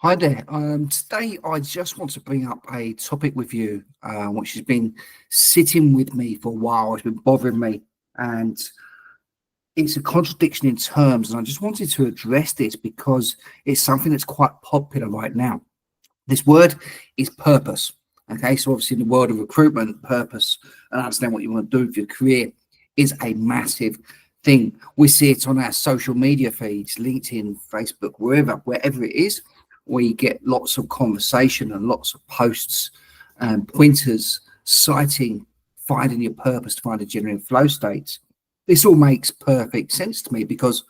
Hi there. Today, I just want to bring up a topic with you, which has been sitting with me for a while. It's been bothering me, and it's a contradiction in terms. And I just wanted to address this because it's something that's quite popular right now. This word is purpose. Okay, so obviously, in the world of recruitment, purpose and understand what you want to do with your career is a massive thing. We see it on our social media feeds, LinkedIn, Facebook, wherever it is. We get lots of conversation and lots of posts and pointers citing finding your purpose to find a genuine flow state. This all makes perfect sense to me because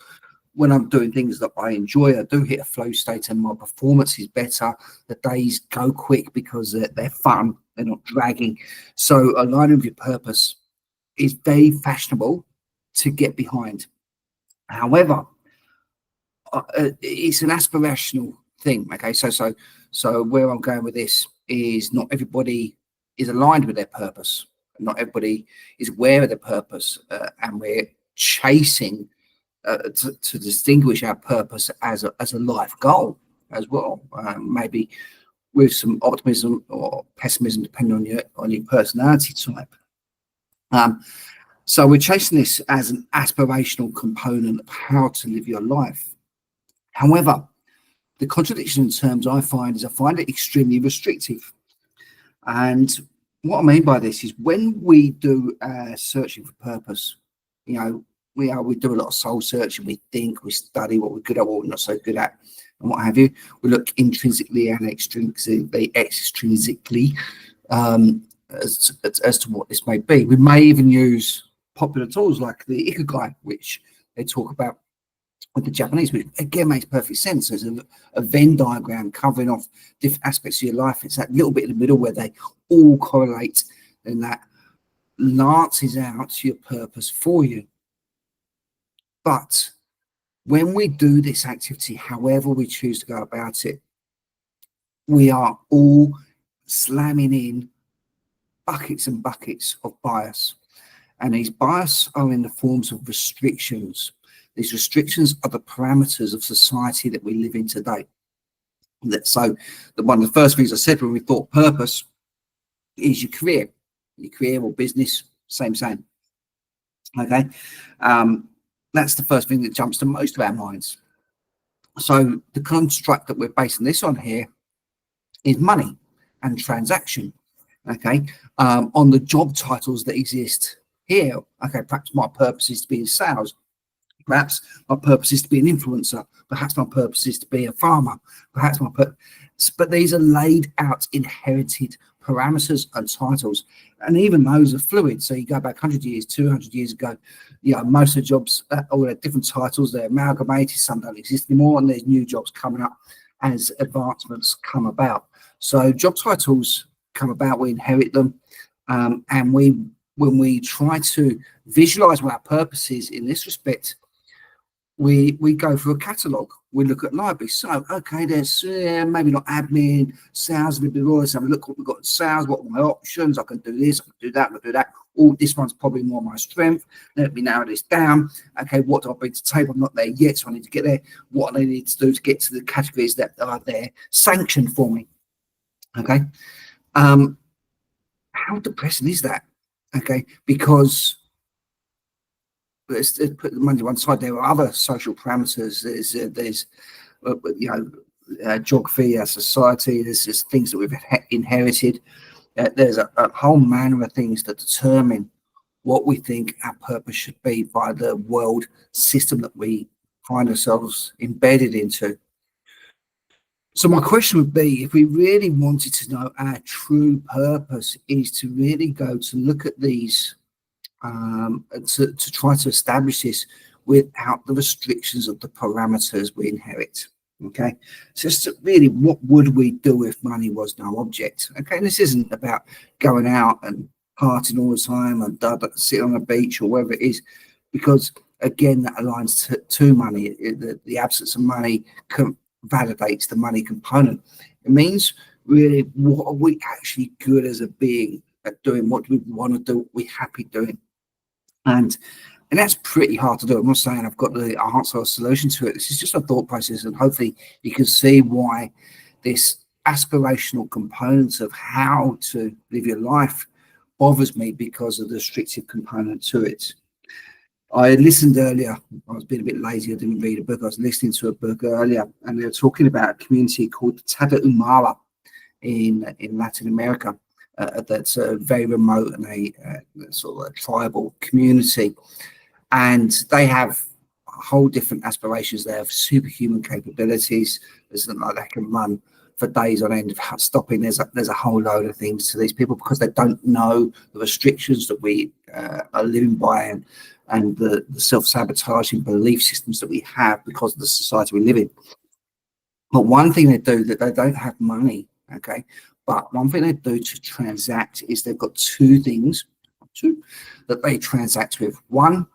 when I'm doing things that I enjoy, I do hit a flow state and my performance is better. The days go quick because they're fun, they're not dragging. So aligning with your purpose is very fashionable to get behind. However, it's an aspirational thing. Okay, so where I'm going with this is not everybody is aligned with their purpose. Not everybody is aware of their purpose, and we're chasing to distinguish our purpose as a life goal as well. Maybe with some optimism or pessimism, depending on your personality type. So we're chasing this as an aspirational component of how to live your life. However, the contradiction in terms I find it extremely restrictive. And what I mean by this is when we do searching for purpose, you know, we do a lot of soul searching. We think, we study what we're good at, what we're not so good at, and what have you. We look intrinsically and extrinsically as to what this may be. We may even use popular tools like the Ikigai, which they talk about with the Japanese, which again makes perfect sense. There's a Venn diagram covering off different aspects of your life. It's that little bit in the middle where they all correlate and that lances out your purpose for you. But when we do this activity, however we choose to go about it, we are all slamming in buckets and buckets of bias. And these bias are in the forms of restrictions. These restrictions are the parameters of society that we live in today. So one of the first things I said when we thought purpose is your career or business, same. Okay. That's the first thing that jumps to most of our minds. So the construct that we're basing this on here is money and transaction. Okay. On the job titles that exist here. Okay. Perhaps my purpose is to be in sales. Perhaps my purpose is to be an influencer. Perhaps my purpose is to be a farmer. Perhaps but these are laid out, inherited parameters and titles, and even those are fluid. So you go back 100 years, 200 years ago, most of the jobs all had different titles. They're amalgamated. Some don't exist anymore, and there's new jobs coming up as advancements come about. So job titles come about, we inherit them, and when we try to visualize what our purpose is in this respect, we go through a catalogue. We look at libraries. So, okay, there's maybe not admin, sales, a little bit more. Let's have a look what we've got in sales. What are my options? I can do this, I can do that, I can do that. Oh, this one's probably more my strength. Let me narrow this down. Okay, what do I bring to the table? I'm not there yet, so I need to get there. What do I need to do to get to the categories that are there sanctioned for me? Okay. How depressing is that? Okay, because let's put the money to one side. There are other social parameters. There's geography, our society. There's things that we've inherited. There's a whole manner of things that determine what we think our purpose should be by the world system that we find ourselves embedded into. So my question would be, if we really wanted to know our true purpose, is to really go to look at these to try to establish this without the restrictions of the parameters we inherit. Okay, so just really, what would we do if money was no object? Okay, and this isn't about going out and partying all the time and sitting on a beach or wherever it is, because again, that aligns to money. The absence of money validates the money component. It means really, what are we actually good as a being at doing? What do we want to do? What we're happy doing? And And that's pretty hard to do. I'm not saying I've got the answer or solution to it. This is just a thought process, and hopefully you can see why this aspirational component of how to live your life bothers me, because of the restrictive component to it. I listened earlier, I was being a bit lazy, I didn't read a book. I was listening to a book earlier, and they were talking about a community called Tarahumara in Latin America. That's very remote and a sort of a tribal community, and they have whole different aspirations. They have superhuman capabilities. It's not like they can run for days on end without stopping. There's a whole load of things to these people, because they don't know the restrictions that we are living by, and the self-sabotaging belief systems that we have because of the society we live in. But one thing they do, that they don't have money, okay? But one thing they do to transact is they've got two things that they transact with. One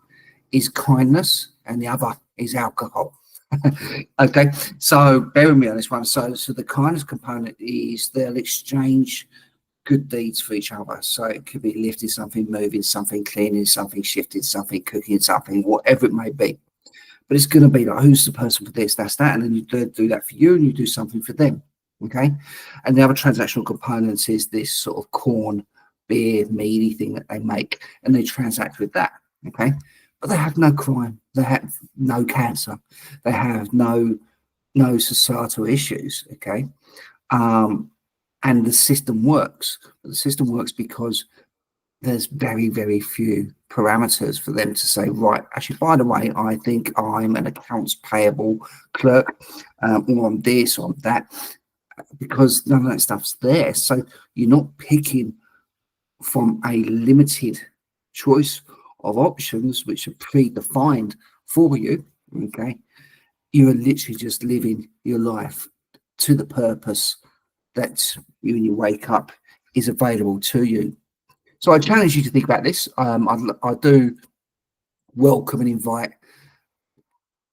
is kindness, and the other is alcohol. Okay, so bear with me on this one. So the kindness component is they'll exchange good deeds for each other. So it could be lifting something, moving something, cleaning something, shifting something, cooking something, whatever it may be. But it's going to be like, who's the person for this, that's that, and then you do that for you, and you do something for them. Okay, and the other transactional component is this sort of corn, beer, meaty thing that they make, and they transact with that. Okay, but they have no crime, they have no cancer, they have no societal issues. Okay, and the system works. But the system works because there's very, very few parameters for them to say, right, actually, by the way, I think I'm an accounts payable clerk, or I'm this or I'm that, because none of that stuff's there. So you're not picking from a limited choice of options which are predefined for you. Okay, you are literally just living your life to the purpose that when you wake up is available to you. So I challenge you to think about this. I do welcome and invite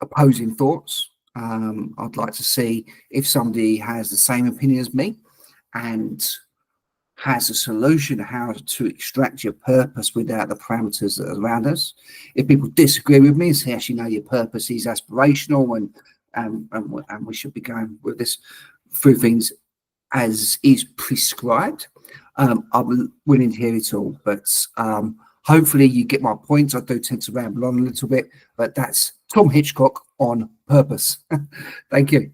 opposing thoughts. I'd like to see if somebody has the same opinion as me and has a solution how to extract your purpose without the parameters that are around us. If people disagree with me and say, actually, no, your purpose is aspirational, and we should be going with this through things as is prescribed, I'm willing to hear it all. But hopefully you get my points. I do tend to ramble on a little bit, but that's Tom Hitchcock on purpose. Thank you.